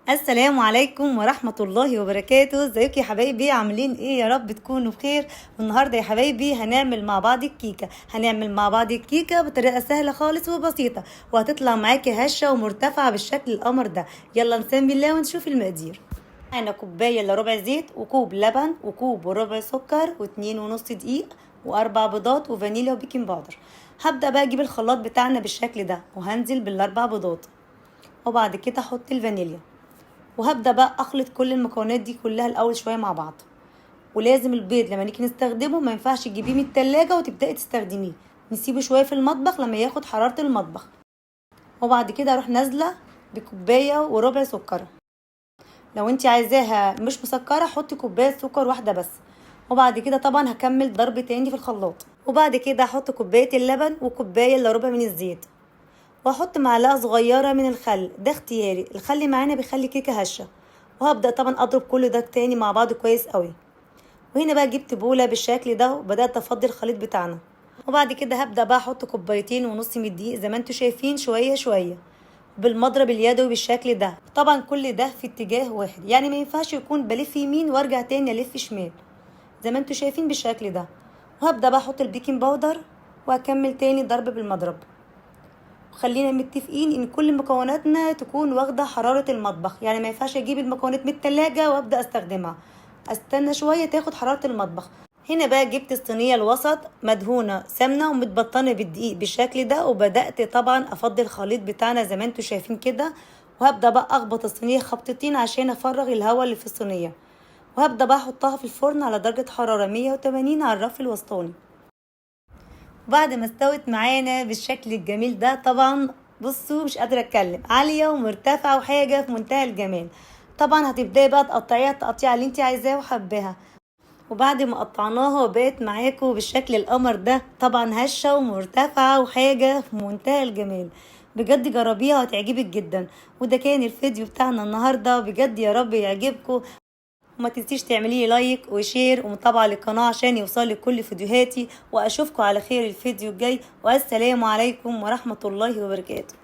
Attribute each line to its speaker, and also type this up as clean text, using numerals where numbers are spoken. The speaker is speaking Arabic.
Speaker 1: السلام عليكم ورحمة الله وبركاته. ازيكم يا حبايبي؟ عاملين ايه؟ يا رب تكونوا بخير. والنهاردة يا حبايبي هنعمل مع بعض الكيكة بطريقة سهلة خالص وبسيطة، وهتطلع معاكي هشة ومرتفعة بالشكل القمر ده. يلا نسمي الله ونشوف المقادير. معانا كوباية الا ربع زيت، وكوب لبن، وكوب وربع سكر، واتنين ونص دقيق، واربع بيضات، وفانيليا، وبيكنج باودر. هبدأ بقى اجيب الخلاط بتاعنا بالشكل ده، وهنزل بالاربع بيضات، وبعد كده احط الفانيليا، وهبدأ بقى اخلط كل المكونات دي كلها الاول شويه مع بعض. ولازم البيض لما نيجي نستخدمه ما ينفعش تجيبيه من التلاجة وتبدأي تستخدميه، نسيبه شويه في المطبخ لما ياخد حرارة المطبخ. وبعد كده اروح نازله بكوبايه وربع سكر. لو انت عايزاها مش مسكره حطي كوبايه سكر واحده بس. وبعد كده طبعا هكمل ضرب تاني في الخلاط، وبعد كده احط كوبايه اللبن وكوبايه الا ربع من الزيت، واحط معلقه صغيره من الخل، ده اختياري، الخل معانا بيخلي كيكه هشه. وهبدا طبعا اضرب كل ده تاني مع بعض كويس قوي. وهنا بقى جبت بوله بالشكل ده وبدات افضي الخليط بتاعنا. وبعد كده هبدا بقى احط كوبايتين ونص من الدقيق زي ما انتوا شايفين، شويه شويه بالمضرب اليدوي بالشكل ده. طبعا كل ده في اتجاه واحد، يعني ما ينفعش يكون بلف يمين وارجع تاني الف شمال، زي ما انتوا شايفين بالشكل ده. وهبدا بقى احط البيكنج باودر واكمل تاني ضرب بالمضرب. خلينا متفقين ان كل مكوناتنا تكون واخده حراره المطبخ، يعني ما ينفعش اجيب المكونات من التلاجة وابدا استخدمها، استنى شويه تاخد حراره المطبخ. هنا بقى جبت الصينيه الوسط مدهونه سمنه ومتبطنه بالدقيق بالشكل ده، وبدات طبعا افضي الخليط بتاعنا زي ما انتوا شايفين كده. وهبدا بقى اخبط الصينيه خبطتين عشان افرغ الهواء اللي في الصينيه. وهبدا بقى احطها في الفرن على درجه حراره 180 على الرف الوسطاني. بعد ما استوت معانا بالشكل الجميل ده، طبعا بصوا مش قادره اتكلم، عاليه ومرتفعه وحاجه في منتهى الجمال. طبعا هتبداي بقى تقطعيها التقطيعه اللي انت عايزاها وحباها. وبعد ما قطعناها وبقت معاكم بالشكل القمر ده، طبعا هشه ومرتفعه وحاجه في منتهى الجمال. بجد جربيها وهتعجبك جدا. وده كان الفيديو بتاعنا النهارده، بجد يا رب يعجبكم. وما تنسيش تعملي لايك وشير ومتابعة للقناة عشان يوصلك كل فيديوهاتي. واشوفكم على خير الفيديو الجاي، والسلام عليكم ورحمة الله وبركاته.